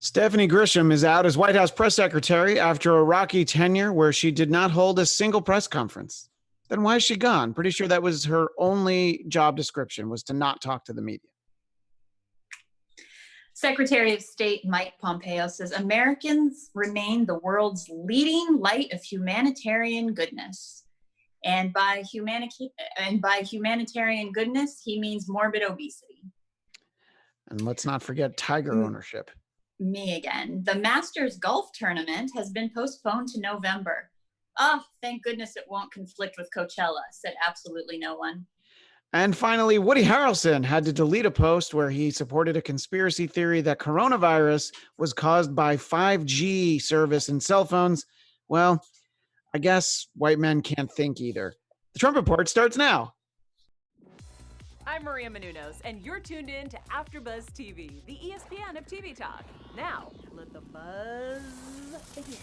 Stephanie Grisham is out as White House press secretary after a rocky tenure where she did not hold a single press conference. Then why is she gone? Pretty sure that was her only job description, was to not talk to the media. Secretary of State Mike Pompeo says Americans remain the world's leading light of humanitarian goodness. And by humanitarian goodness, he means morbid obesity. And let's not forget tiger ownership. Me again. The Masters golf tournament has been postponed to November. Oh, thank goodness it won't conflict with Coachella, said absolutely no one. And finally, Woody Harrelson had to delete a post where he supported a conspiracy theory that coronavirus was caused by 5G service in cell phones. Well, I guess white men can't think either. The Trump Report starts now. I'm Maria Menounos, and you're tuned in to AfterBuzz TV, the ESPN of TV talk. Now, let the buzz begin.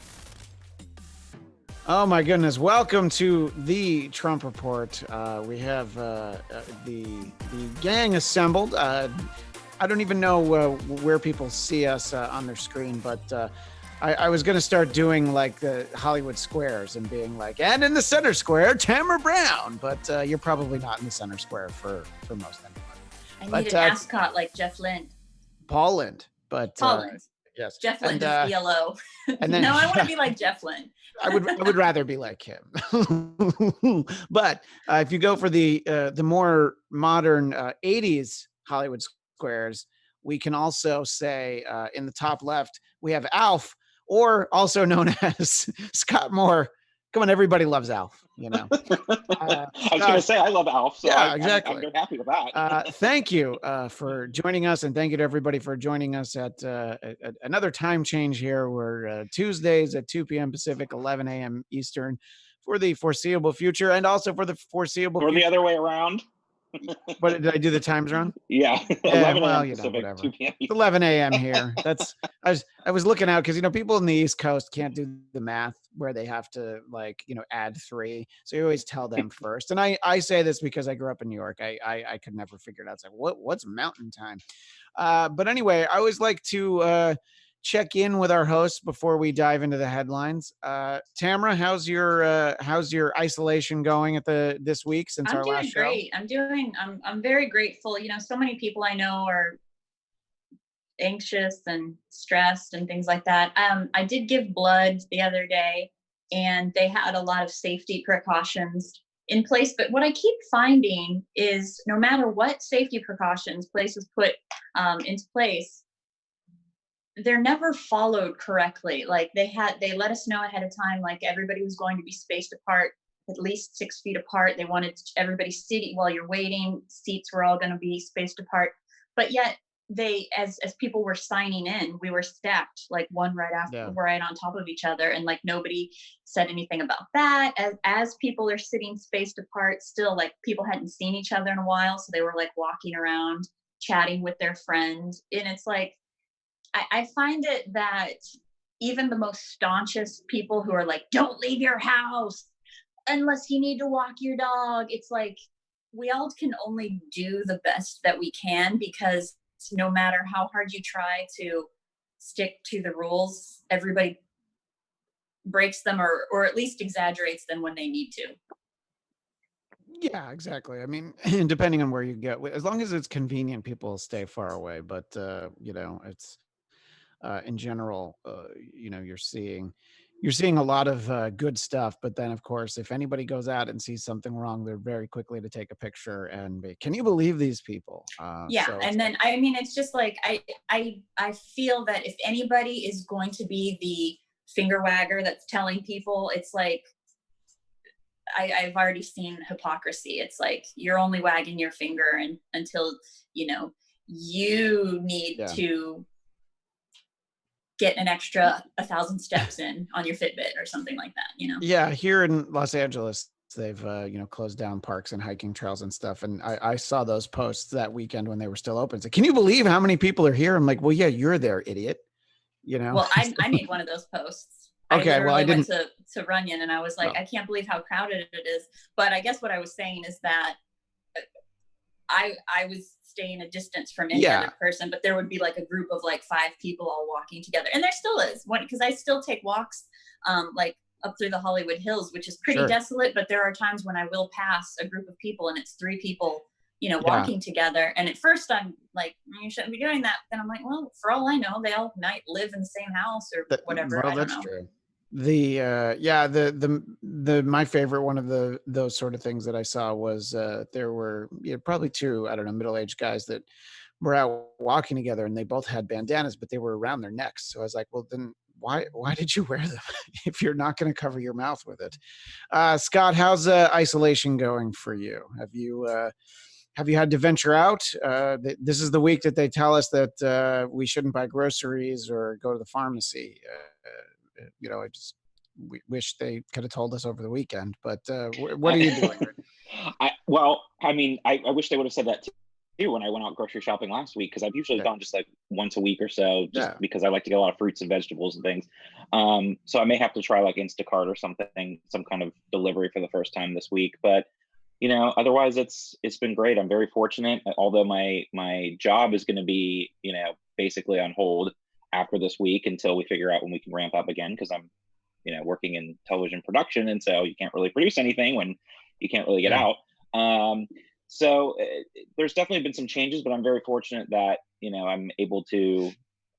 Oh my goodness! Welcome to the Trump Report. We have the gang assembled. I don't even know where people see us on their screen, but I was going to start doing like the Hollywood squares and being like, and in the center square, Tamra Brown. But you're probably not in the center square for most anybody. I need an ascot like Jeff Lind. Paul Lind, but Paul Lind. Yes, Jeff Lind is ELO. And then, no, I want to be like Jeff Lind. I would rather be like him. But if you go for the more modern 80s Hollywood squares, we can also say in the top left we have Alf, or also known as Scott Moore. Come on, everybody loves Alf, you know. I was going to say I love Alf, so yeah, exactly. I'm very happy with that. Thank you for joining us, and thank you to everybody for joining us at another time change here. We're Tuesdays at 2 p.m. Pacific, 11 a.m. Eastern for the foreseeable future, and also for the foreseeable or future. The other way around. What did I do the times wrong? Yeah. 11 well, you know, whatever. 2 p.m. It's 11 a.m. here. I was looking out because, you know, people in the East Coast can't do the math where they have to, like, you know, add 3. So you always tell them first. And I say this because I grew up in New York. I could never figure it out. It's like, what's mountain time? But anyway, I always like to check in with our hosts before we dive into the headlines. Tamra, how's your isolation going at this week since our last show? I'm doing great. I'm very grateful. You know, so many people I know are anxious and stressed and things like that. I did give blood the other day, and they had a lot of safety precautions in place. But what I keep finding is no matter what safety precautions places put into place, they're never followed correctly. Like they let us know ahead of time, like everybody was going to be spaced apart, at least 6 feet apart. They wanted everybody sitting while you're waiting. Seats were all going to be spaced apart. But yet they, as people were signing in, we were stacked like one right on top of each other. And like nobody said anything about that. As people are sitting spaced apart, still like people hadn't seen each other in a while. So they were like walking around, chatting with their friends. And it's like, I find it that even the most staunchest people who are like, don't leave your house unless you need to walk your dog. It's like, we all can only do the best that we can, because no matter how hard you try to stick to the rules, everybody breaks them or at least exaggerates them when they need to. Yeah, exactly. I mean, depending on where you get, as long as it's convenient, people stay far away. But, you know, it's, in general, you know, you're seeing a lot of good stuff, but then of course, if anybody goes out and sees something wrong, they're very quickly to take a picture and can you believe these people? So and then I mean, it's just like I feel that if anybody is going to be the finger wagger that's telling people, it's like I've already seen hypocrisy. It's like you're only wagging your finger until you know you need to get an extra 1,000 steps in on your Fitbit or something like that, you know? Yeah. Here in Los Angeles, they've, you know, closed down parks and hiking trails and stuff. And I saw those posts that weekend when they were still open. So can you believe how many people are here? I'm like, well, yeah, you're there, idiot. You know? Well, I made one of those posts. Okay. I went to Runyon and I was like, I can't believe how crowded it is. But I guess what I was saying is that I was staying a distance from any other person, but there would be like a group of like 5 people all walking together. And there still is one, because I still take walks like up through the Hollywood Hills, which is pretty desolate, but there are times when I will pass a group of people and it's 3 people, you know, walking together. And at first I'm like, you shouldn't be doing that. Then I'm like, well, for all I know, they all might live in the same house or whatever. Well, I don't that's know. true. My favorite one of those sort of things that I saw was there were probably 2, I don't know, middle-aged guys that were out walking together, and they both had bandanas, but they were around their necks. So I was like, well, then why did you wear them if you're not going to cover your mouth with it? Scott, how's isolation going for you? Have you had to venture out? This is the week that they tell us that we shouldn't buy groceries or go to the pharmacy. I just wish they could have told us over the weekend. But what are you doing? I wish they would have said that too when I went out grocery shopping last week, because I've usually gone just like once a week or so, just because I like to get a lot of fruits and vegetables and things. So I may have to try like Instacart or something, some kind of delivery for the first time this week. But otherwise it's been great. I'm very fortunate, although my job is going to be, basically on hold after this week until we figure out when we can ramp up again, because I'm, working in television production. And so you can't really produce anything when you can't really get out. So there's definitely been some changes, but I'm very fortunate that, I'm able to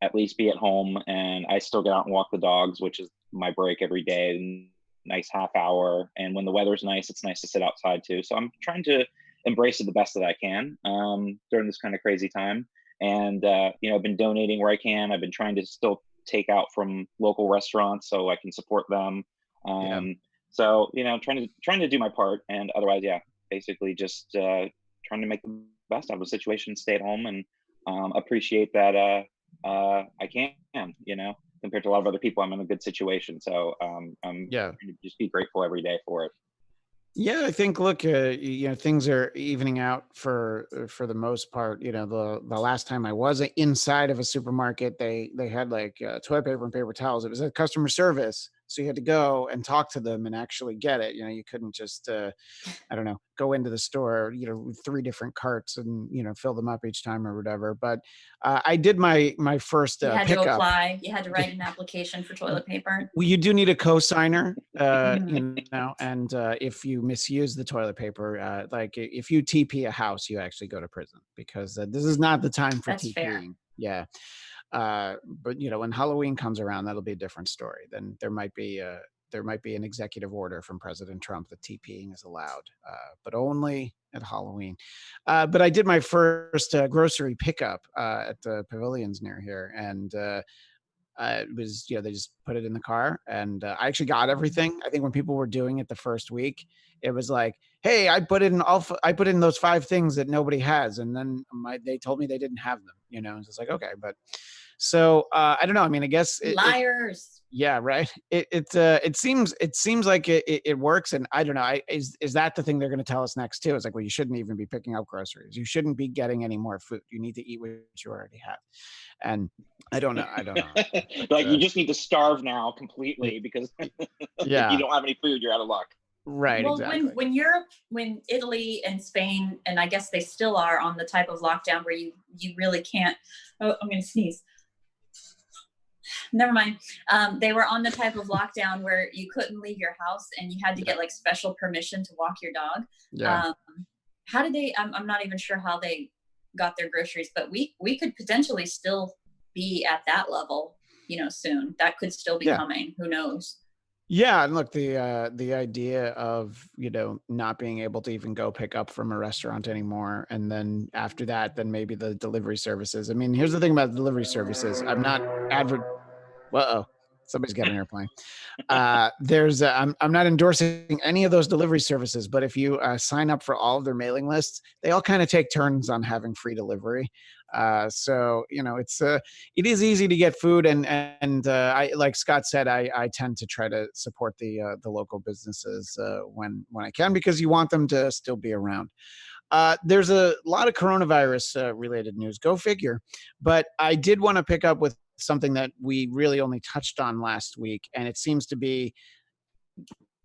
at least be at home, and I still get out and walk the dogs, which is my break every day. Nice half hour. And when the weather's nice, it's nice to sit outside too. So I'm trying to embrace it the best that I can during this kind of crazy time. And, I've been donating where I can. I've been trying to still take out from local restaurants so I can support them. So, trying to do my part, and otherwise, basically just trying to make the best out of the situation, stay at home, and appreciate that I can, compared to a lot of other people, I'm in a good situation. So I'm trying to just be grateful every day for it. Yeah, I think, look, things are evening out for the most part. The last time I was inside of a supermarket, they had like toilet paper and paper towels. It was a customer service. So you had to go and talk to them and actually get it. You couldn't just, go into the store, with 3 different carts and, fill them up each time or whatever. But I did my first You had pickup. to apply. You had to write an application for toilet paper. Well, you do need a cosigner, and if you misuse the toilet paper, like if you TP a house, you actually go to prison, because this is not the time for TPing. Fair. Yeah. But when Halloween comes around, that'll be a different story. Then there might be an executive order from President Trump that TPing is allowed, but only at Halloween. But I did my first grocery pickup at the pavilions near here, and it was, they just put it in the car, and I actually got everything. I think when people were doing it the first week, it was like, hey, I put in those 5 things that nobody has, and then they told me they didn't have them. So it's like, okay, but so I don't know. I mean, I guess liars. Yeah, right. It seems like it works, and I don't know. Is that the thing they're going to tell us next too? It's like, well, you shouldn't even be picking up groceries. You shouldn't be getting any more food. You need to eat what you already have. And I don't know. Like you just need to starve now completely, because if you don't have any food, you're out of luck. Right. Well, exactly. when Italy and Spain, and I guess they still are on the type of lockdown where you really can't. Oh, I'm going to sneeze. Never mind. They were on the type of lockdown where you couldn't leave your house, and you had to get like special permission to walk your dog. Yeah. How did they? I'm not even sure how they got their groceries, but we could potentially still be at that level, soon. That could still be coming. Who knows? Yeah, and look, the idea of not being able to even go pick up from a restaurant anymore, and then after that, then maybe the delivery services. I mean, here's the thing about delivery services. I'm not somebody's getting an airplane. I'm not endorsing any of those delivery services, but if you sign up for all of their mailing lists, they all kind of take turns on having free delivery. So it is easy to get food, and I, like Scott said, I tend to try to support the local businesses when I can, because you want them to still be around. There's a lot of coronavirus related news. Go figure. But I did want to pick up with something that we really only touched on last week, and it seems to be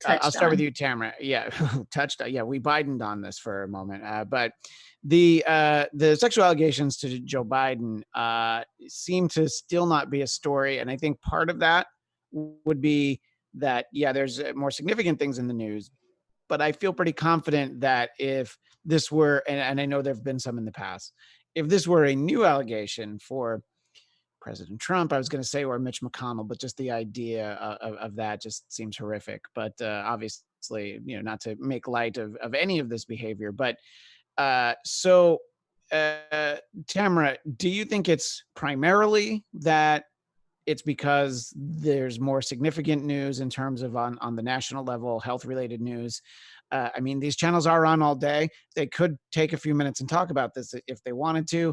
I'll touched start with on. you, Tamra. Yeah, yeah, we Bidened on this for a moment, but the sexual allegations to Joe Biden seem to still not be a story, and I think part of that would be that there's more significant things in the news, but I feel pretty confident that if this were, and I know there have been some in the past, if this were a new allegation for President Trump, I was going to say, or Mitch McConnell, but just the idea of that just seems horrific. But obviously, not to make light of any of this behavior. But Tamra, do you think it's primarily that it's because there's more significant news in terms of on the national level, health related news? I mean, these channels are on all day. They could take a few minutes and talk about this if they wanted to.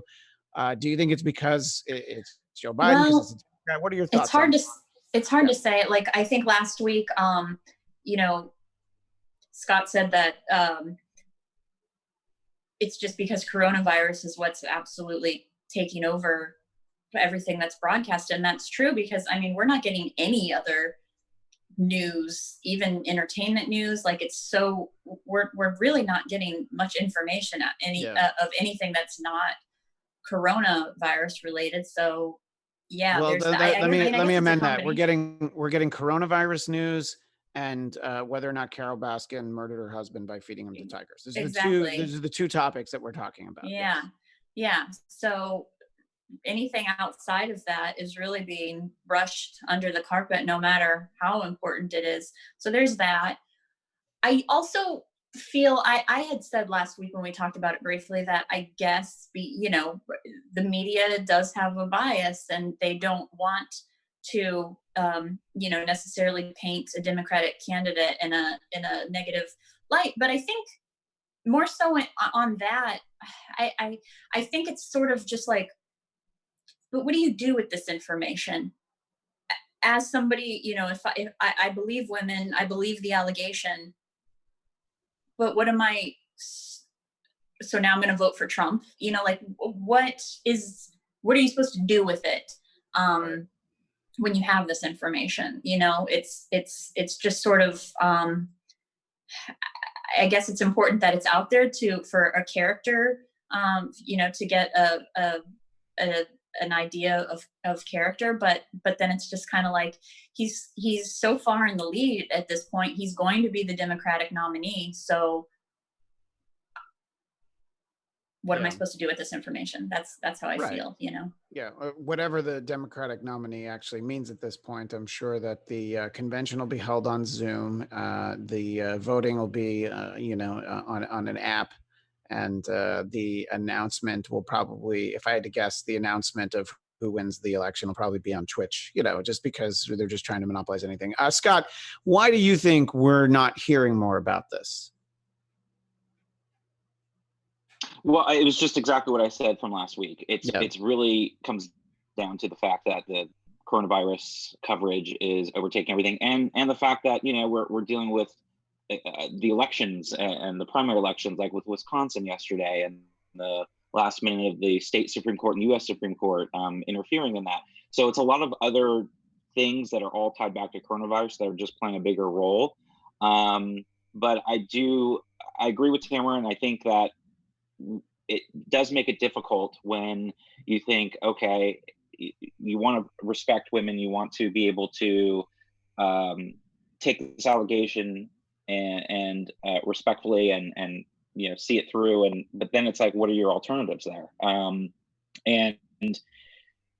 Do you think it's because it's Joe Biden? Well, What are your thoughts? It's hard to say. Like, I think last week, Scott said that it's just because coronavirus is what's absolutely taking over everything that's broadcast. And that's true, because I mean, we're not getting any other news, even entertainment news. Like, it's so, we're really not getting much information of anything that's not coronavirus related. So well, let me amend that. We're getting coronavirus news and whether or not Carol Baskin murdered her husband by feeding him to tigers. Those are the two topics that we're talking about. Yeah. So anything outside of that is really being brushed under the carpet, no matter how important it is. So there's that. I also feel, I had said last week when we talked about it briefly, that I guess the media does have a bias, and they don't want to necessarily paint a Democratic candidate in a negative light. But I think more so on that, I think it's sort of just like, but what do you do with this information? As somebody, if I believe women, I believe the allegation, but what am I? So now I'm going to vote for Trump. Like, what are you supposed to do with it when you have this information? It's just sort of. I guess it's important that it's out there for a character, to get an idea of character, but then it's just kind of like he's so far in the lead at this point. He's going to be the Democratic nominee. So what am I supposed to do with this information? That's how I feel, Yeah, whatever the Democratic nominee actually means at this point, I'm sure that the convention will be held on Zoom. The voting will be, on an app. And the announcement will probably, if I had to guess, the announcement of who wins the election will probably be on Twitch, just because they're just trying to monopolize anything. Scott, why do you think we're not hearing more about this? Well, it was just exactly what I said from last week. It's really comes down to the fact that the coronavirus coverage is overtaking everything, and the fact that we're dealing with the elections and the primary elections, like with Wisconsin yesterday, and the last minute of the state Supreme Court and U.S. Supreme Court interfering in that. So it's a lot of other things that are all tied back to coronavirus that are just playing a bigger role. But I agree with Tamra, and I think that it does make it difficult when you think, okay, you want to respect women, you want to be able to take this allegation and respectfully and see it through, but then it's like, what are your alternatives there? And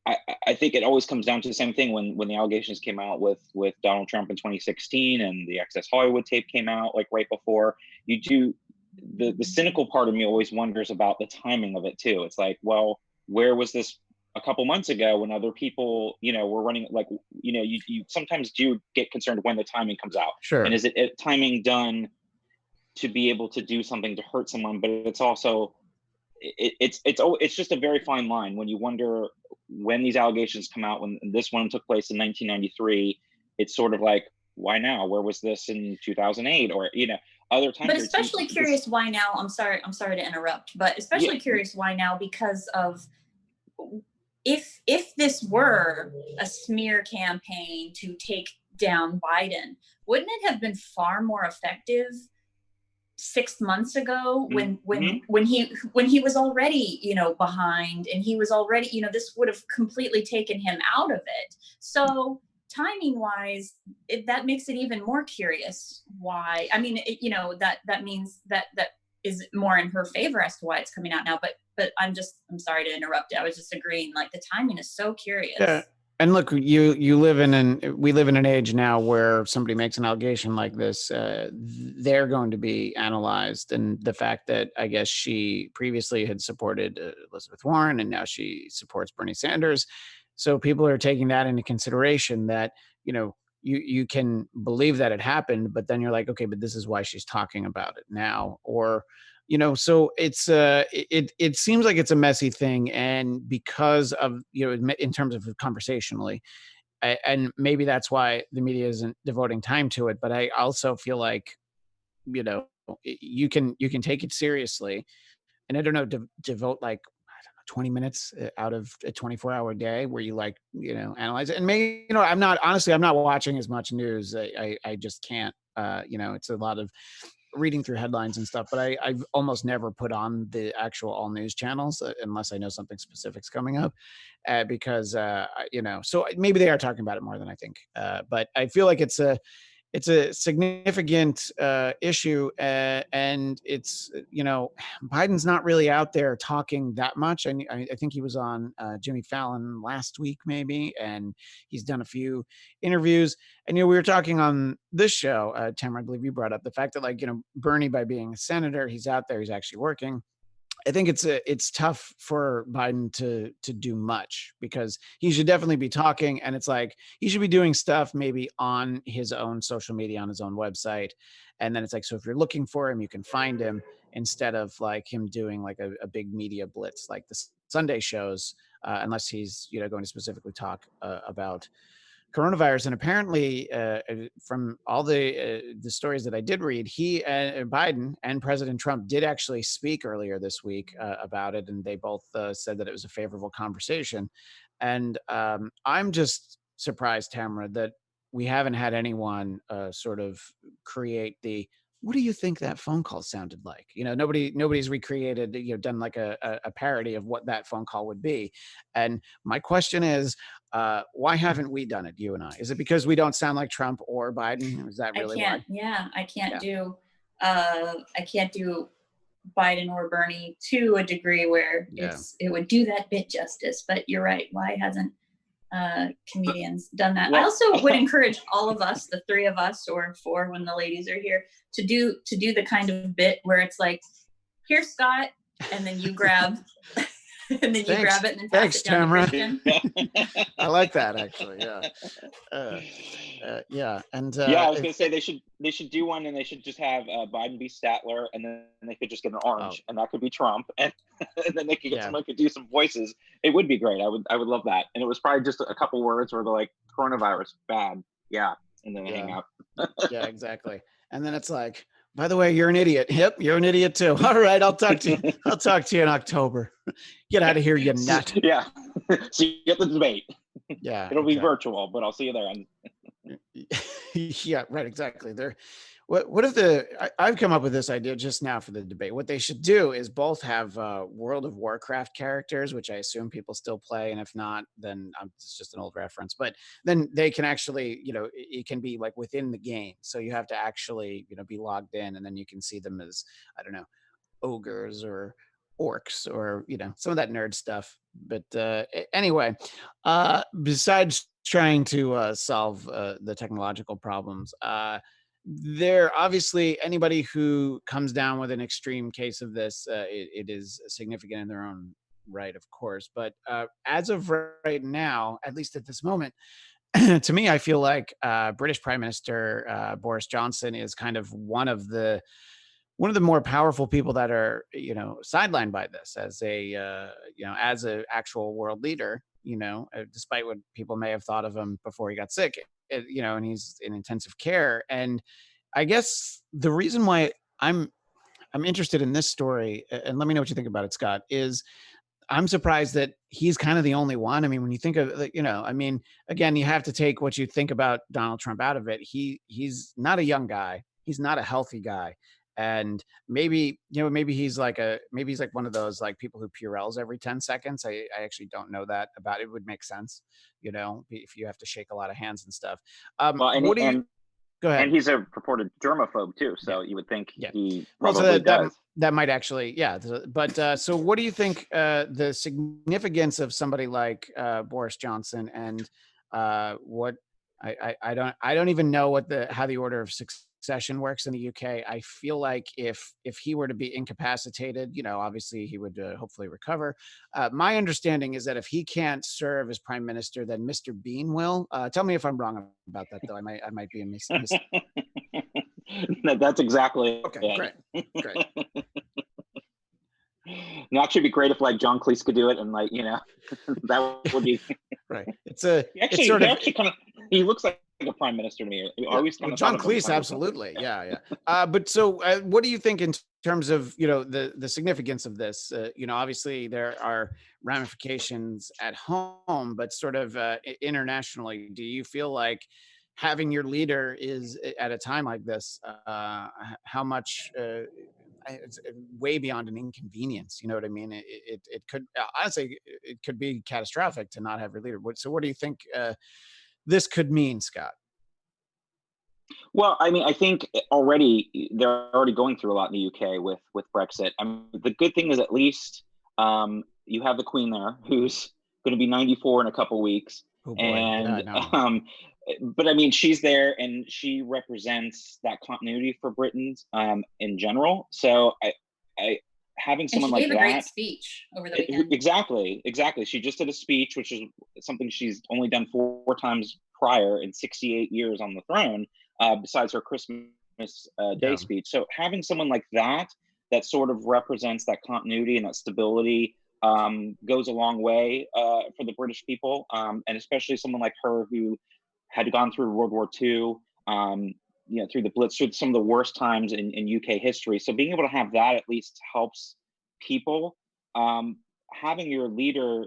I think it always comes down to the same thing when the allegations came out with Donald Trump in 2016 and the Access Hollywood tape came out like right before. The cynical part of me always wonders about the timing of it too. It's like, well, where was this a couple months ago when other people, were running, like, you sometimes do get concerned when the timing comes out. Sure. And is it timing done to be able to do something to hurt someone? But it's also, it's just a very fine line when you wonder when these allegations come out. When this one took place in 1993, it's sort of like, why now? Where was this in 2008 or other times? But especially curious why now. I'm sorry to interrupt, but especially curious why now, because of if this were a smear campaign to take down Biden. Wouldn't it have been far more effective 6 months ago when he was already, you know, behind, and he was already, you know, this would have completely taken him out of it. So timing wise, that makes it even more curious why. I mean, you know, that means that is more in her favor as to why it's coming out now. But I'm sorry to interrupt. I was just agreeing, like, the timing is so curious. Yeah. And look, we live in an age now where somebody makes an allegation like this, they're going to be analyzed. And the fact that I guess she previously had supported Elizabeth Warren and now she supports Bernie Sanders. So people are taking that into consideration, that, you know, you can believe that it happened, but then you're like, okay, but this is why she's talking about it now. Or, you know, so it's it seems like it's a messy thing, and because of, you know, in terms of conversationally, and maybe that's why the media isn't devoting time to it. But I also feel like, you know, you can take it seriously, and I don't know, devote like, I don't know, 20 minutes out of a 24-hour day where you, like, you know, analyze it. And maybe, you know, I'm not watching as much news. I just can't. You know, it's a lot of reading through headlines and stuff, but I almost never put on the actual all news channels unless I know something specific's coming up, because you know, so maybe they are talking about it more than I think, but I feel like it's a significant issue, and it's, you know, Biden's not really out there talking that much. I think he was on Jimmy Fallon last week maybe, and he's done a few interviews. And, you know, we were talking on this show, Tamra, I believe you brought up the fact that, like, you know, Bernie, by being a senator, he's out there, he's actually working. I think it's tough for Biden to do much, because he should definitely be talking, and it's like he should be doing stuff maybe on his own social media, on his own website, and then it's like, so if you're looking for him, you can find him, instead of like him doing like a big media blitz like the Sunday shows, unless he's, you know, going to specifically talk about coronavirus. And apparently, from all the stories that I did read, he Biden and President Trump did actually speak earlier this week about it, and they both said that it was a favorable conversation. And I'm just surprised, Tamra, that we haven't had anyone sort of create the, what do you think that phone call sounded like? You know, nobody's recreated, you know, done like a parody of what that phone call would be. And my question is, why haven't we done it, you and I? Is it because we don't sound like Trump or Biden? Is that really why? I can't do Biden or Bernie to a degree where it would do that bit justice. But you're right. Why hasn't comedians done that? Well, I also would encourage all of us, the three of us, or four when the ladies are here, to do the kind of bit where it's like, here, Scott, and then you grab and then you grab it and then pass it down to Christian. I like that, actually. Yeah. Yeah. And yeah, I was gonna say they should do one, and they should just have Biden be Statler, and then they could just get an orange, and that could be Trump, and then they could get someone could do some voices. It would be great. I would love that. And it was probably just a couple words where they're like, coronavirus bad, and then they hang up. Yeah, exactly. And then it's like, by the way, you're an idiot. Yep, you're an idiot too. All right, I'll talk to you. I'll talk to you in October. Get out of here, you nut. Yeah. See you at the debate. Yeah. It'll be virtual, but I'll see you there. Yeah, right, exactly. What if I've come up with this idea just now for the debate. What they should do is both have World of Warcraft characters, which I assume people still play, and if not, then it's just an old reference. But then they can actually, you know, it can be like within the game, so you have to actually, you know, be logged in, and then you can see them as, I don't know, ogres or orcs, or, you know, some of that nerd stuff. But anyway, besides trying to solve the technological problems, there obviously, anybody who comes down with an extreme case of this, it is significant in their own right, of course. But as of right now, at least at this moment, to me, I feel like British Prime Minister Boris Johnson is kind of one of the more powerful people that are, you know, sidelined by this as a you know, as an actual world leader. You know, despite what people may have thought of him before he got sick, you know, and he's in intensive care. And I guess the reason why I'm interested in this story, and let me know what you think about it, Scott, is I'm surprised that he's kind of the only one. I mean, when you think of, I mean, again, you have to take what you think about Donald Trump out of it. He's not a young guy. He's not a healthy guy. And maybe, maybe he's like one of those like people who Purells every 10 seconds. I actually don't know that about it. It would make sense, if you have to shake a lot of hands and stuff. Well, Go ahead. And he's a purported germaphobe too, so you would think he probably so does. That might actually, But so, what do you think the significance of somebody like Boris Johnson and what I don't even know how the order of succession works in the UK. I feel like if he were to be incapacitated, obviously he would hopefully recover. My understanding is that if he can't serve as prime minister, then Mr. Bean will. Tell me if I'm wrong about that, though. I might be a No, that's exactly okay. Great. Now, it should be great if like John Cleese could do it, and like that would be right. He looks like a prime minister to me. John Cleese, absolutely, yeah. But so, what do you think in terms of the significance of this? Obviously there are ramifications at home, but sort of internationally, do you feel like having your leader is at a time like this? How much? It's way beyond an inconvenience. You know what I mean? It could honestly, it could be catastrophic to not have your leader. So what do you think this could mean, Scott? Well, I mean, I think they're already going through a lot in the UK with Brexit. I mean, the good thing is at least you have the Queen there, who's going to be 94 in a couple weeks. Oh boy. And but I mean, she's there and she represents that continuity for Britain in general. So I having someone like that. She gave a great speech over the weekend. Exactly. She just did a speech, which is something she's only done 4 times prior in 68 years on the throne, besides her Christmas Day speech. So having someone like that sort of represents that continuity and that stability goes a long way for the British people, and especially someone like her who had gone through World War II, through the Blitz, through some of the worst times in UK history. So being able to have that at least helps people. Having your leader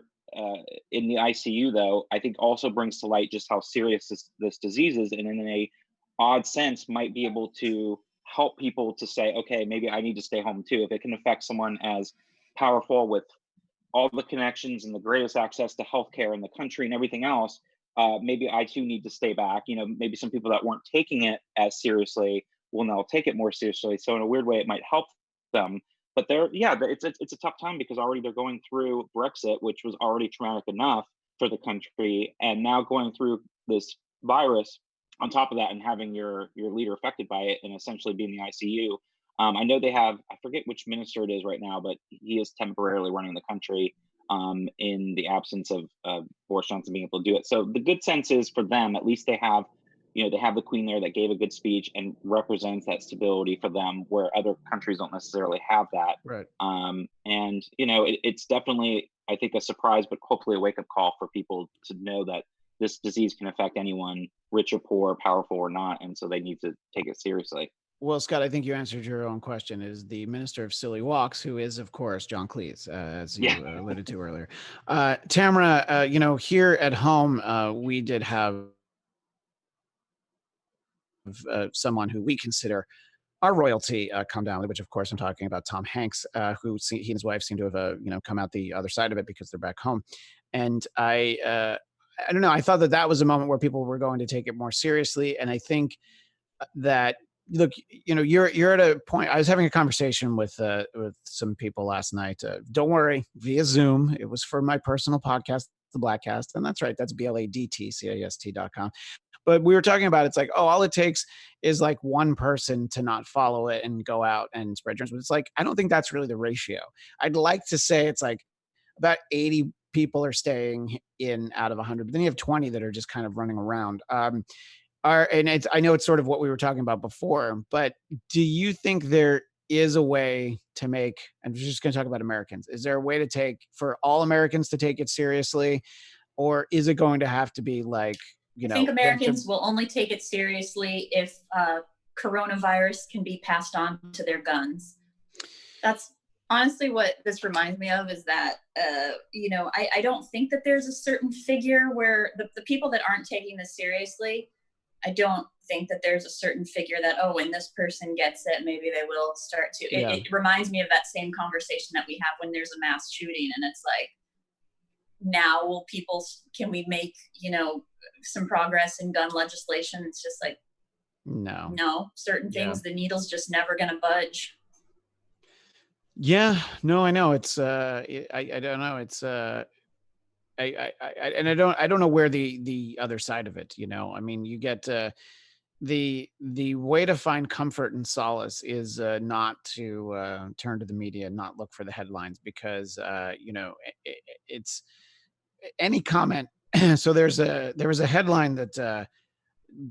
in the ICU, though, I think also brings to light just how serious this disease is, and in a odd sense might be able to help people to say, okay, maybe I need to stay home too. If it can affect someone as powerful with all the connections and the greatest access to healthcare in the country and everything else, maybe I too need to stay back. Maybe some people that weren't taking it as seriously will now take it more seriously. So in a weird way, it might help them. But it's a tough time because already they're going through Brexit, which was already traumatic enough for the country, and now going through this virus on top of that, and having your leader affected by it and essentially being in the ICU. I know they have, I forget which minister it is right now, but he is temporarily running the country in the absence of Boris Johnson being able to do it. So the good sense is for them, at least they have the Queen there that gave a good speech and represents that stability for them, where other countries don't necessarily have that. Right. And it's definitely, I think, a surprise, but hopefully a wake-up call for people to know that this disease can affect anyone, rich or poor, powerful or not, and so they need to take it seriously. Well, Scott, I think you answered your own question. Is the Minister of Silly Walks, who is, of course, John Cleese, as you alluded to earlier. Tamra, here at home, we did have someone who we consider our royalty come down, which, of course, I'm talking about Tom Hanks, who he and his wife seem to have, come out the other side of it because they're back home. And I don't know. I thought that was a moment where people were going to take it more seriously. And I think that, look, you're at a point. I was having a conversation with some people last night. Don't worry, via Zoom. It was for my personal podcast, The Blattcast, and that's right. That's BLADTCAST.com. But we were talking about, it's like, all it takes is like one person to not follow it and go out and spread germs. But it's like, I don't think that's really the ratio. I'd like to say it's like about 80 people are staying in out of 100, but then you have 20 that are just kind of running around. I know it's sort of what we were talking about before, but do you think there is a way to make, I'm just going to talk about Americans, is there a way for all Americans to take it seriously, or is it going to have to be like, I think Americans will only take it seriously if coronavirus can be passed on to their guns. That's honestly, what this reminds me of is that, you know, I don't think that there's a certain figure where the people that aren't taking this seriously, I don't think that there's a certain figure that, oh, when this person gets it, maybe they will start to. It reminds me of that same conversation that we have when there's a mass shooting, and it's like, now will people, can we make, you know, some progress in gun legislation? It's just like, no, certain things, the needle's just never going to budge. Yeah, no, I know. It's I don't know. It's I don't know where the other side of it, you know. I mean, you get the way to find comfort and solace is not to turn to the media, not look for the headlines, because you know, it's any comment. So there was a headline that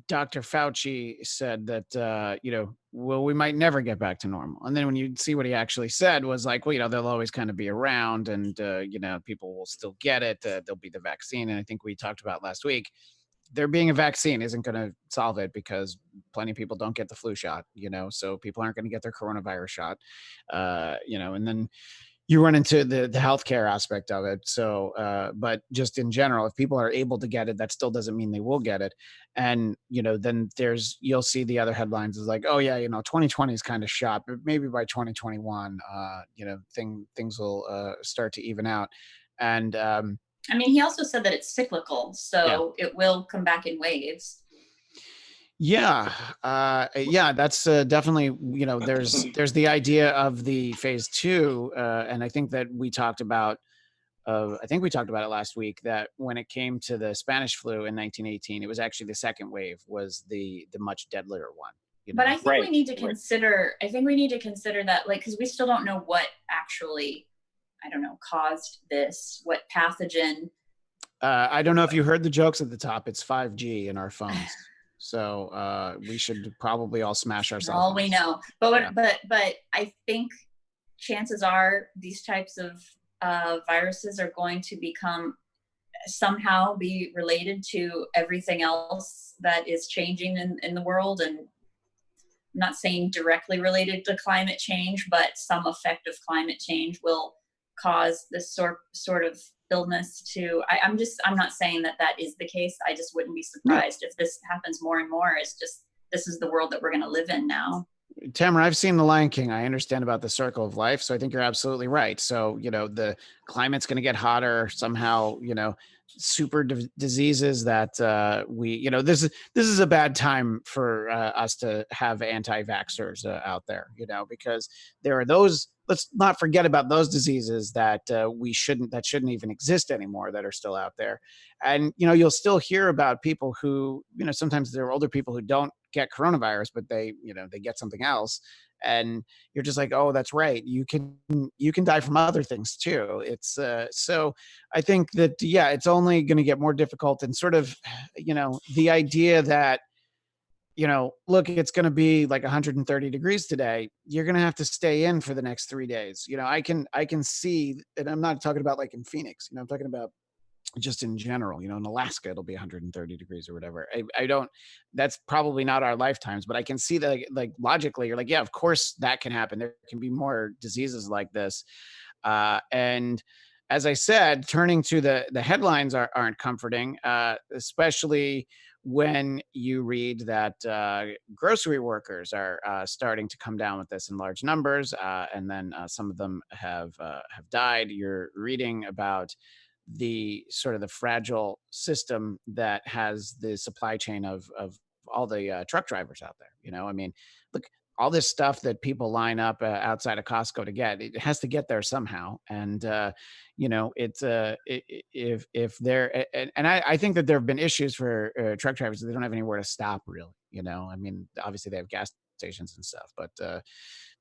Dr. Fauci said that, you know, well, we might never get back to normal. And then when you see what he actually said was like, well, you know, they'll always kind of be around, and, you know, people will still get it. There'll be the vaccine. And I think we talked about last week, there being a vaccine isn't going to solve it, because plenty of people don't get the flu shot, you know, so people aren't going to get their coronavirus shot, you know, and then you run into the healthcare aspect of it. So, but just in general, if people are able to get it, that still doesn't mean they will get it. And, you know, then you'll see the other headlines is like, oh yeah, you know, 2020 is kind of shot, but maybe by 2021, you know, things will start to even out. And, I mean, he also said that it's cyclical, so it will come back in waves. Yeah, that's definitely, you know, there's the idea of the phase 2, and I think that we talked about, I think we talked about it last week, that when it came to the Spanish flu in 1918, it was actually the second wave was the much deadlier one. You know? But I think we need to consider. I think we need to consider that, like, because we still don't know what actually, I don't know, caused this, what pathogen. I don't know if you heard the jokes at the top. It's 5G in our phones. So we should probably all smash ourselves. All we know, but I think chances are these types of viruses are going to somehow be related to everything else that is changing in the world. And I'm not saying directly related to climate change, but some effect of climate change will cause this sort of illness to. I'm not saying that is the case. I just wouldn't be surprised if this happens more and more. It's just, this is the world that we're going to live in now. Tamra, I've seen The Lion King. I understand about the circle of life. So I think you're absolutely right. So, you know, the climate's going to get hotter somehow, you know, super diseases that we, you know, this is a bad time for us to have anti-vaxxers out there, you know, because there are those, let's not forget about those diseases that shouldn't even exist anymore, that are still out there. And, you know, you'll still hear about people who, you know, sometimes there are older people who don't get coronavirus, but they, you know, they get something else. And you're just like, oh, that's right. You can die from other things too. It's so I think that, yeah, it's only going to get more difficult. And sort of, you know, the idea that, you know, look, it's going to be like 130 degrees today. You're going to have to stay in for the next 3 days. You know, I can see, and I'm not talking about like in Phoenix, you know, I'm talking about just in general, you know, in Alaska, it'll be 130 degrees or whatever. I don't, that's probably not our lifetimes, but I can see that, like logically, you're like, yeah, of course that can happen. There can be more diseases like this. And as I said, turning to the headlines aren't comforting, especially when you read that grocery workers are starting to come down with this in large numbers, and then some of them have died. You're reading about the sort of the fragile system that has the supply chain of all the truck drivers out there. You know, I mean, look, all this stuff that people line up outside of Costco to get, it has to get there somehow. And, you know, it's if they're, and I think that there have been issues for truck drivers. They don't have anywhere to stop, really. You know, I mean, obviously they have gas stations and stuff, but,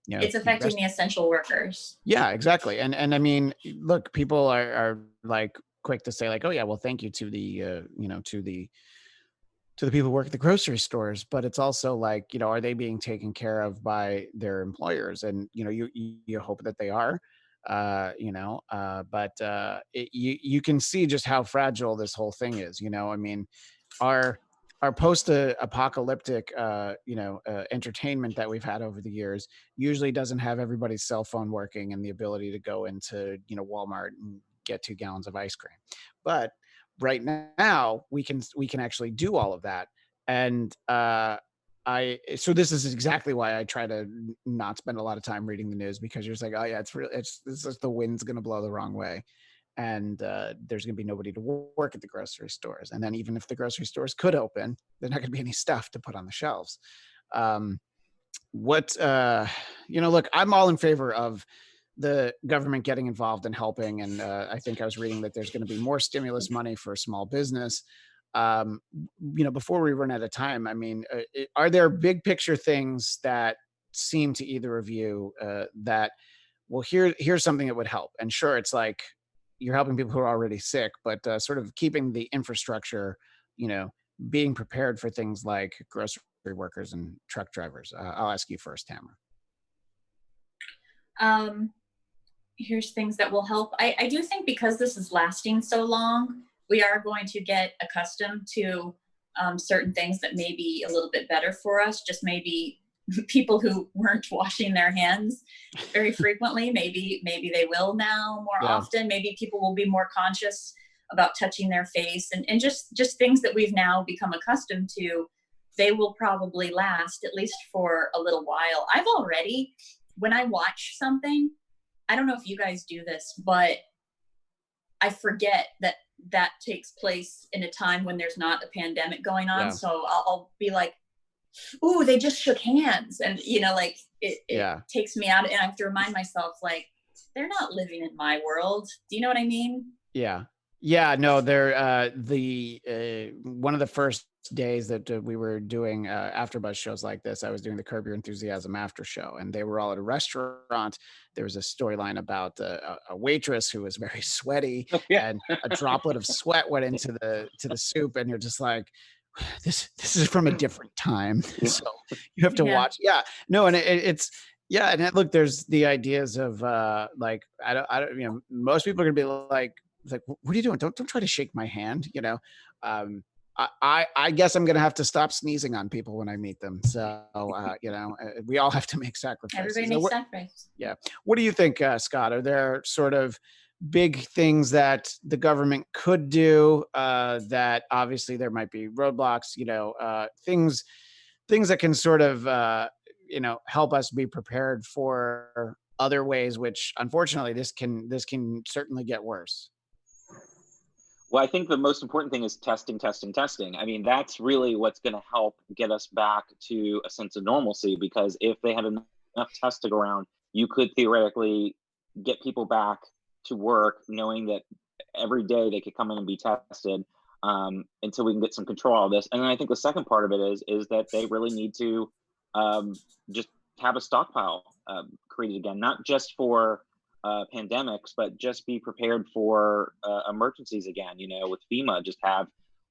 you know, it's affecting the essential workers. Yeah, exactly. And I mean, look, people are like quick to say like, oh yeah, well, thank you to the, you know, to the people who work at the grocery stores, but it's also like, you know, are they being taken care of by their employers? And, you know, you hope that they are, you know, but you can see just how fragile this whole thing is. You know, I mean, our our post-apocalyptic, entertainment that we've had over the years usually doesn't have everybody's cell phone working and the ability to go into, Walmart and get 2 gallons of ice cream. But right now we can actually do all of that. And so this is exactly why I try to not spend a lot of time reading the news, because you're just like, oh yeah, it's just the wind's going to blow the wrong way. And there's going to be nobody to work at the grocery stores. And then even if the grocery stores could open, there's not going to be any stuff to put on the shelves. Look, I'm all in favor of the government getting involved and helping. And I think I was reading that there's going to be more stimulus money for small business. Before we run out of time, I mean, are there big picture things that seem to either of you that, well, here's something that would help? And sure, it's like, you're helping people who are already sick, but sort of keeping the infrastructure, being prepared for things like grocery workers and truck drivers. I'll ask you first, Tamra. Here's things that will help. I do think because this is lasting so long, we are going to get accustomed to certain things that may be a little bit better for us. Just maybe people who weren't washing their hands very frequently, maybe they will now more often. Maybe people will be more conscious about touching their face, and just things that we've now become accustomed to. They will probably last at least for a little while. I've already, when I watch something, I don't know if you guys do this, but I forget that takes place in a time when there's not a pandemic going on. Yeah. So I'll be like, ooh, they just shook hands. And, it takes me out, and I have to remind myself, like, they're not living in my world. Do you know what I mean? Yeah. Yeah, no, they're one of the first days that we were doing AfterBuzz shows like this, I was doing the Curb Your Enthusiasm after show, and they were all at a restaurant. There was a storyline about a waitress who was very sweaty, and a droplet of sweat went into the soup, and you're just like, this is from a different time. So you have to watch. Yeah, no, and it's. Yeah, and look, there's the ideas of like, I don't, most people are gonna be like, what are you doing? Don't try to shake my hand. I guess I'm gonna have to stop sneezing on people when I meet them. So we all have to make sacrifices. Everybody makes sacrifices. Yeah. What do you think, Scott? Are there sort of big things that the government could do that obviously there might be roadblocks? Things that can sort of help us be prepared for other ways, which unfortunately this can certainly get worse. Well, I think the most important thing is testing. I mean, that's really what's going to help get us back to a sense of normalcy, because if they had enough tests to go around, you could theoretically get people back to work knowing that every day they could come in and be tested until we can get some control of this. And then I think the second part of it is that they really need to just have a stockpile created again, not just for pandemics, but just be prepared for emergencies again. With FEMA, just have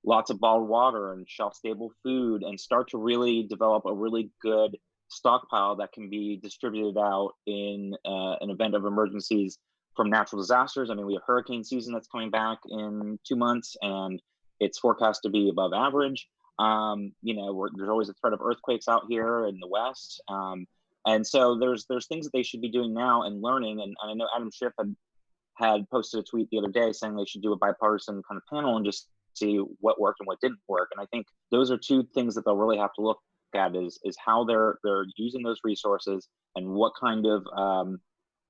lots of bottled water and shelf-stable food, and start to really develop a really good stockpile that can be distributed out in an event of emergencies from natural disasters. I mean, we have hurricane season that's coming back in 2 months, and it's forecast to be above average. There's always a threat of earthquakes out here in the West. And so there's things that they should be doing now and learning. And I know Adam Schiff had posted a tweet the other day saying they should do a bipartisan kind of panel and just see what worked and what didn't work. And I think those are two things that they'll really have to look at is how they're using those resources, and what kind of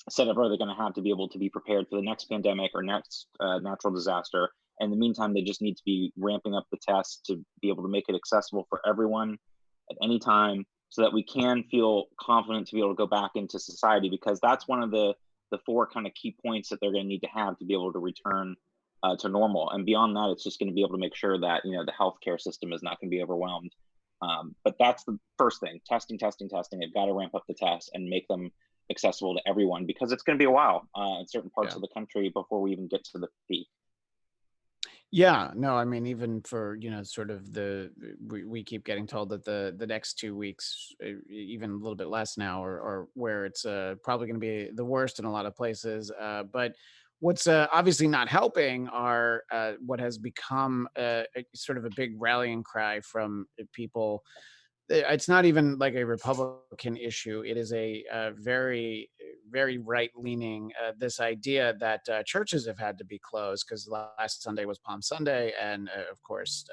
setup are they going to have to be able to be prepared for the next pandemic or next natural disaster. In the meantime, they just need to be ramping up the tests to be able to make it accessible for everyone at any time, so that we can feel confident to be able to go back into society, because that's one of the 4 kind of key points that they're going to need to have to be able to return to normal. And beyond that, it's just going to be able to make sure that, the healthcare system is not going to be overwhelmed. But that's the first thing, testing. They've got to ramp up the tests and make them accessible to everyone, because it's going to be a while in certain parts of the country before we even get to the peak. Yeah, no, I mean, even for, sort of we keep getting told that the next 2 weeks, even a little bit less now, or where it's probably going to be the worst in a lot of places. But what's obviously not helping are what has become sort of a big rallying cry from people. It's not even like a Republican issue. It is a very, very right leaning. This idea that churches have had to be closed because last Sunday was Palm Sunday, and of course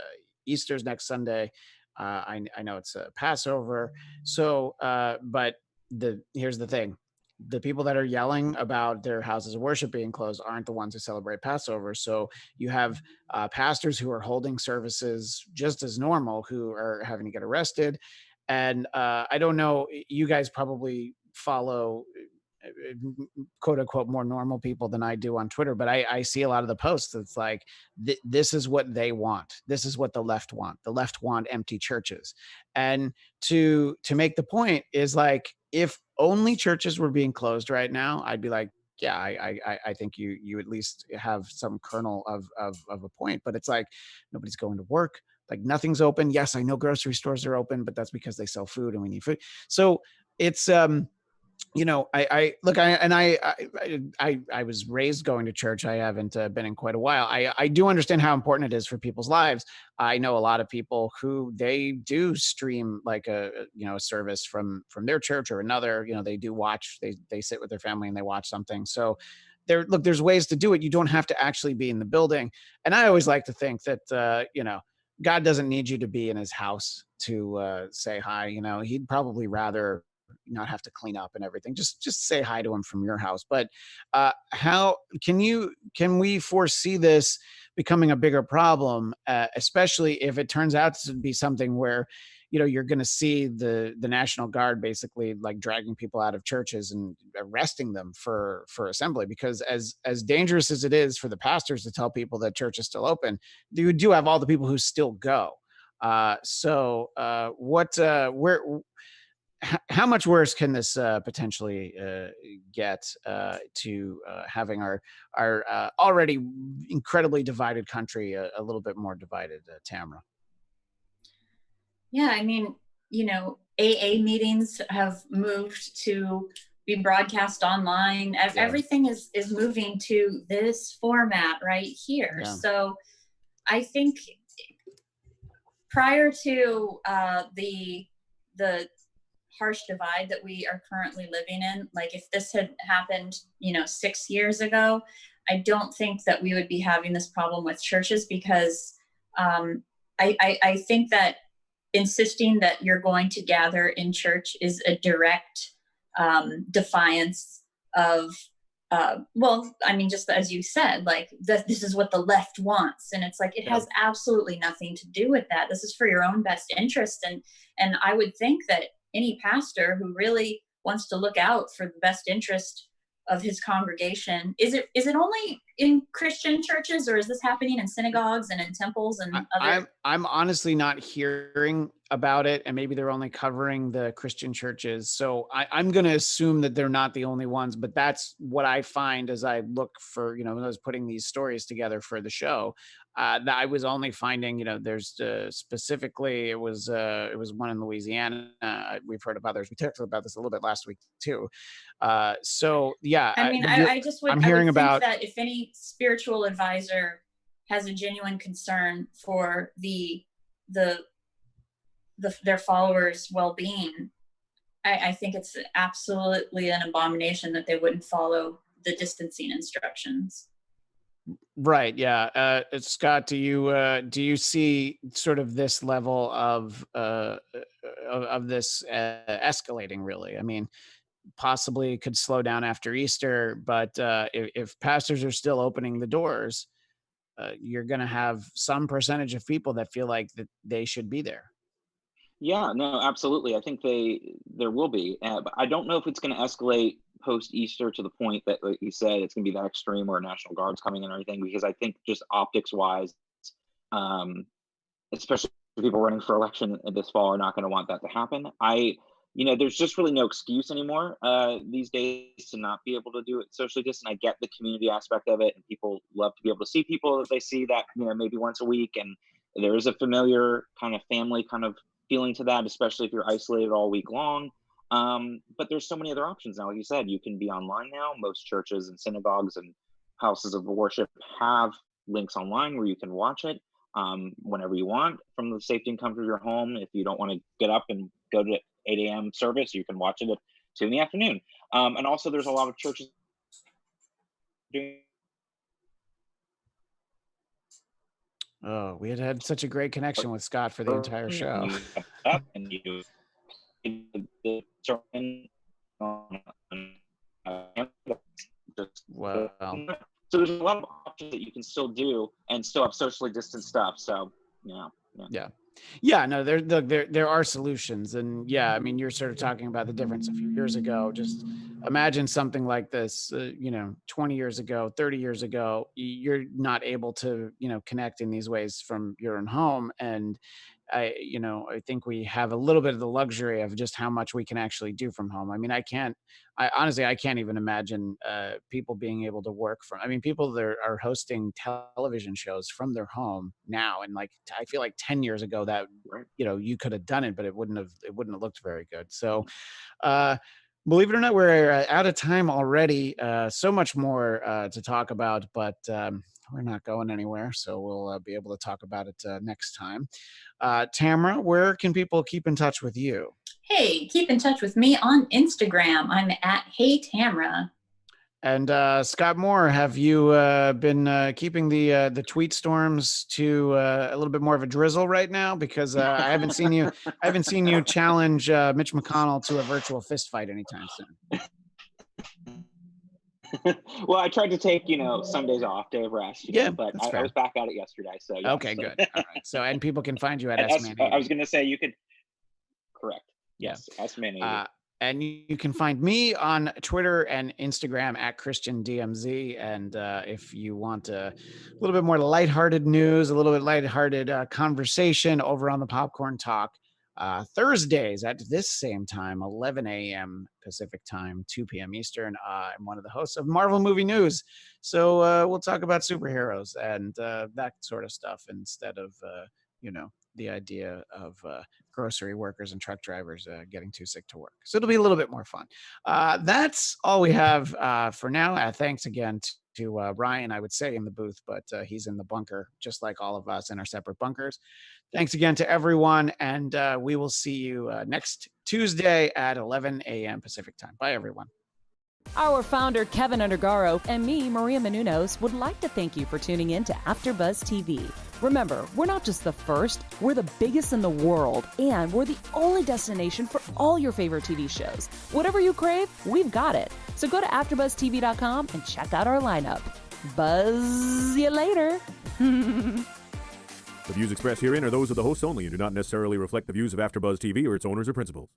Easter's next Sunday. I know it's Passover. So, but here's the thing: the people that are yelling about their houses of worship being closed aren't the ones who celebrate Passover. So you have pastors who are holding services just as normal who are having to get arrested. And I don't know, you guys probably follow quote unquote more normal people than I do on Twitter, but I see a lot of the posts. It's like, this is what they want. This is what the left want. The left want empty churches. And to make the point is like, if only churches were being closed right now, I'd be like, yeah, I think you at least have some kernel of a point. But it's like, nobody's going to work. Like nothing's open. Yes, I know grocery stores are open, but that's because they sell food and we need food. So it's I was raised going to church. I haven't been in quite a while. I do understand how important it is for people's lives. I know a lot of people who they do stream like a service from their church or another. They do watch. They sit with their family and they watch something. So there's ways to do it. You don't have to actually be in the building. And I always like to think that God doesn't need you to be in his house to say hi. He'd probably rather not have to clean up and everything. Just say hi to him from your house. But how can we foresee this becoming a bigger problem, especially if it turns out to be something where you're going to see the National Guard basically like dragging people out of churches and arresting them for assembly? Because as dangerous as it is for the pastors to tell people that church is still open, you do have all the people who still go. How much worse can this potentially get to having our already incredibly divided country a little bit more divided, Tamra? Yeah, I mean, AA meetings have moved to be broadcast online. Yeah. Everything is moving to this format right here. Yeah. So I think prior to the harsh divide that we are currently living in, like if this had happened 6 years ago, I don't think that we would be having this problem with churches, because I think that insisting that you're going to gather in church is a direct defiance of just as you said, like this is what the left wants, and it's like it has absolutely nothing to do with that. This is for your own best interest, and I would think that any pastor who really wants to look out for the best interest of his congregation, is it only in Christian churches, or is this happening in synagogues and in temples and other? I'm honestly not hearing about it, and maybe they're only covering the Christian churches. So I'm going to assume that they're not the only ones, but that's what I find as I look for, when I was putting these stories together for the show. That I was only finding, there's specifically, it was one in Louisiana. We've heard of others. We talked about this a little bit last week too. So yeah, I mean, I just would, I'm hearing I would about think that if any spiritual advisor has a genuine concern for their followers' well-being, I think it's absolutely an abomination that they wouldn't follow the distancing instructions. Right. Yeah. Scott, do you see sort of this level of this escalating? Really, I mean, possibly could slow down after Easter, but if pastors are still opening the doors, you're going to have some percentage of people that feel like that they should be there. Yeah, no, absolutely. I think there will be, but I don't know if it's going to escalate post Easter to the point that, like you said, it's going to be that extreme where National Guard's coming in and everything. Because I think just optics wise, especially people running for election this fall, are not going to want that to happen. There's just really no excuse anymore these days to not be able to do it socially distant. I get the community aspect of it, and people love to be able to see people that they see that maybe once a week, and there is a familiar kind of family kind of feeling to that, especially if you're isolated all week long. But there's so many other options now. Like you said, you can be online now. Most churches and synagogues and houses of worship have links online where you can watch it whenever you want from the safety and comfort of your home. If you don't want to get up and go to 8 a.m. service, you can watch it at 2 in the afternoon. And also there's a lot of churches doing. Oh, we had such a great connection with Scott for the entire show. And you the sermon Wow. So there's a lot of options that you can still do and still have socially distant stuff. So no, there are solutions. And yeah, I mean, you're sort of talking about the difference a few years ago. Just imagine something like this, 20 years ago, 30 years ago, you're not able to, connect in these ways from your own home. And I think we have a little bit of the luxury of just how much we can actually do from home. I mean, I honestly can't even imagine people being able to work from, people that are hosting television shows from their home now. And like, I feel like 10 years ago that, you could have done it, but it wouldn't have looked very good. So, believe it or not, we're out of time already. So much more to talk about, but we're not going anywhere. So we'll be able to talk about it next time. Tamra, where can people keep in touch with you? Hey, keep in touch with me on Instagram. I'm at HeyTamra. And Scott Moore, have you been keeping the tweet storms to a little bit more of a drizzle right now? Because I haven't seen you challenge Mitch McConnell to a virtual fist fight anytime soon. Well, I tried to take, some days off, day of rest, but I was back at it yesterday. So yeah, okay, good. All right. So, and people can find you at S-Man. I was going to say you could. Correct. Yes. S-Man. And you can find me on Twitter and Instagram at ChristianDMZ. And if you want a little bit more lighthearted news, a little bit lighthearted conversation over on the Popcorn Talk, Thursdays at this same time, 11 a.m. Pacific time, 2 p.m. Eastern. I'm one of the hosts of Marvel Movie News. So we'll talk about superheroes and that sort of stuff instead of, the idea of grocery workers and truck drivers getting too sick to work. So it'll be a little bit more fun. That's all we have for now. Thanks again to Ryan, I would say, in the booth, but he's in the bunker, just like all of us in our separate bunkers. Thanks again to everyone, and we will see you next Tuesday at 11 a.m. Pacific time. Bye, everyone. Our founder, Keven Undergaro, and me, Maria Menounos, would like to thank you for tuning in to AfterBuzz TV. Remember, we're not just the first, we're the biggest in the world, and we're the only destination for all your favorite TV shows. Whatever you crave, we've got it. So go to AfterBuzzTV.com and check out our lineup. Buzz you later. The views expressed herein are those of the hosts only and do not necessarily reflect the views of AfterBuzz TV or its owners or principals.